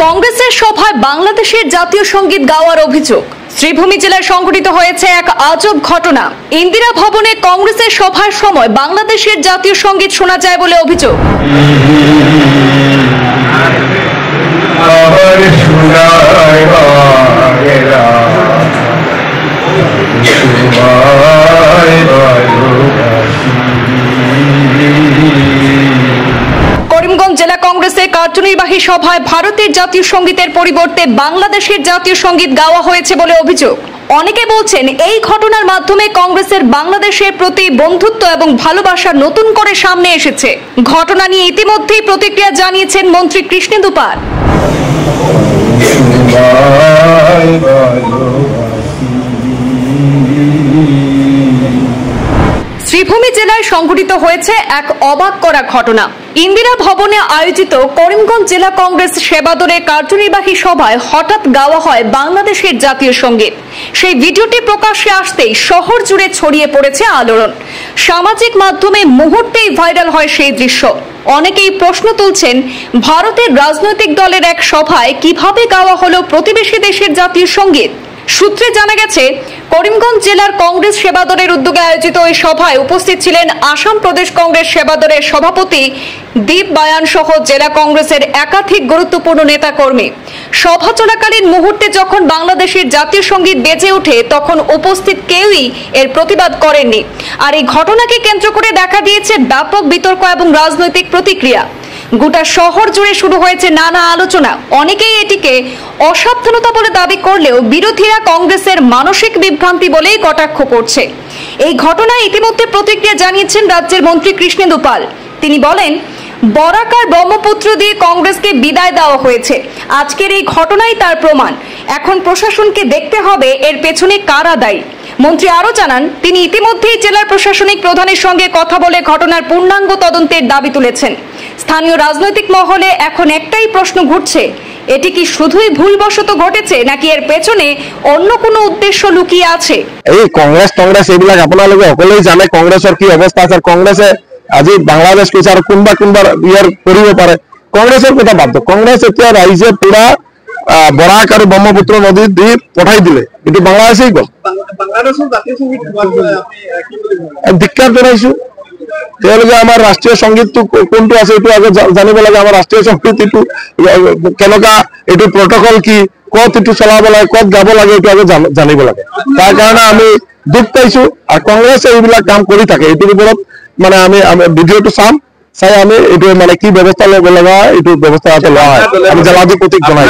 কংগ্রেসের সভায় বাংলাদেশের জাতীয় সঙ্গীত গাওয়ার অভিযোগ। শ্রীভূমি জেলায় সংঘটিত হয়েছে এক আজব ঘটনা। ইন্দিরা ভবনে কংগ্রেসের সভার সময় বাংলাদেশের জাতীয় সঙ্গীত শোনা যায় বলে অভিযোগ। করিমগঞ্জ জেলা কংগ্রেসের কার্যনির্বাহী সভায় ভারতের জাতীয় সঙ্গীতের পরিবর্তে বাংলাদেশের জাতীয় সঙ্গীত গাওয়া হয়েছে বলে অভিযোগ। অনেকে বলছেন এই ঘটনার মাধ্যমে কংগ্রেসের বাংলাদেশের প্রতি বন্ধুত্ব এবং ভালোবাসা নতুন করে সামনে এসেছে। ঘটনা নিয়ে ইতিমধ্যেই প্রতিক্রিয়া জানিয়েছেন মন্ত্রী কৃষ্ণেন্দু পাল। শ্রীভূমি জেলায় সংঘটিত হয়েছে এক অবাক করা ঘটনা। ইন্দিরা ভবনে আয়োজিত করিমগঞ্জ জেলা কংগ্রেস সেবাদলের কার্যনির্বাহী সভায় হঠাৎ গাওয়া হয় বাংলাদেশের জাতীয় সঙ্গীত। সেই ভিডিওটি প্রকাশ্যে আসতেই শহর জুড়ে ছড়িয়ে পড়েছে আলোড়ন। সামাজিক মাধ্যমে মুহূর্তেই ভাইরাল হয় সেই দৃশ্য। অনেকেই প্রশ্ন তুলছেন, ভারতের রাজনৈতিক দলের এক সভায় কিভাবে গাওয়া হলো প্রতিবেশী দেশের জাতীয় সঙ্গীত। সূত্রে জানা গেছে, করিমগঞ্জ জেলার কংগ্রেস সেবাদলের উদ্যোগে আয়োজিত ওই সভায় উপস্থিত ছিলেন আসাম প্রদেশ কংগ্রেস সেবাদলের সভাপতি দীপ বায়ান সহ জেলা কংগ্রেসের একাধিক গুরুত্বপূর্ণ নেতাকর্মী। সভা চলাকালীন মুহূর্তে যখন বাংলাদেশের জাতীয় সঙ্গীত বেজে ওঠে তখন উপস্থিত কেউই এর প্রতিবাদ করেননি। আর এই ঘটনাকে কেন্দ্র করে দেখা দিয়েছে ব্যাপক বিতর্ক এবং রাজনৈতিক প্রতিক্রিয়া। গোটা শহর জুড়ে শুরু হয়েছে নানা আলোচনা। অনেকেই এটিকে অসাবধানতা বলে দাবি করলেও বিরোধীরা কংগ্রেসের মানসিক বিভ্রান্তি বলেই কটাক্ষ করছে। এই ঘটনায় ইতিমধ্যে প্রতিক্রিয়া জানিয়েছেন রাজ্যের মন্ত্রী কৃষ্ণেন্দু পাল। তিনি বলেন, বরাকার ব্রহ্মপুত্র দিয়ে কংগ্রেসকে বিদায় দেওয়া হয়েছে। আজকের এই ঘটনাই তার প্রমাণ। এখন প্রশাসনকে দেখতে হবে এর পেছনে কারা দায়ী। মন্ত্রী আরো জানান, তিনি ইতিমধ্যেই জেলার প্রশাসনিক প্রধানের সঙ্গে কথা বলে ঘটনার পূর্ণাঙ্গ তদন্তের দাবি তুলেছেন। স্থানীয় রাজনৈতিক মহলে এখন একটাই প্রশ্ন ঘুরছে, এটি কি শুধুই ভুলবশত ঘটেছে নাকি এর পেছনে অন্য কোনো উদ্দেশ্য লুকিয়ে আছে। এই কংগ্রেস এইবিলাক আপোনালোকে সকলেই জানে কংগ্ৰেছৰ কি অৱস্থা আছে। কংগ্ৰেছে আজি বাংলাদেশ কৈছে আৰু কোনোবা ইয়াৰ কৰিব পাৰে। কংগ্ৰেছৰ কথা বাদ দিয়ক। কংগ্ৰেছ এতিয়া ৰাইজে পুৰা বৰাক আৰু ব্ৰহ্মপুত্ৰ নদী দি পঠাই দিলে, কিন্তু বাংলাদেশেই গ'ল। ধিক্কাৰ জনাইছো। তেওঁলোকে আমাৰ ৰাষ্ট্ৰীয় সংগীতটো কোনটো আছে এইটো আগে জানিব লাগে। আমাৰ ৰাষ্ট্ৰীয় সংগীত এইটো কেনেকুৱা, এইটো প্ৰটকল কি, ক'ত এইটো চলাব লাগে, ক'ত গাব লাগে, এইটো আগে জানিব লাগে। তাৰ কাৰণে আমি দুখ পাইছো। আৰু কংগ্ৰেছে এইবিলাক কাম কৰি থাকে। এইটোৰ ওপৰত মানে আমি ভিডিঅ'টো চাই আমি এইটো মানে কি ব্যৱস্থা ল'ব লগা হয়, এইটো ব্যৱস্থা লোৱা হয়। আমি জেলাধিপতিক জনাই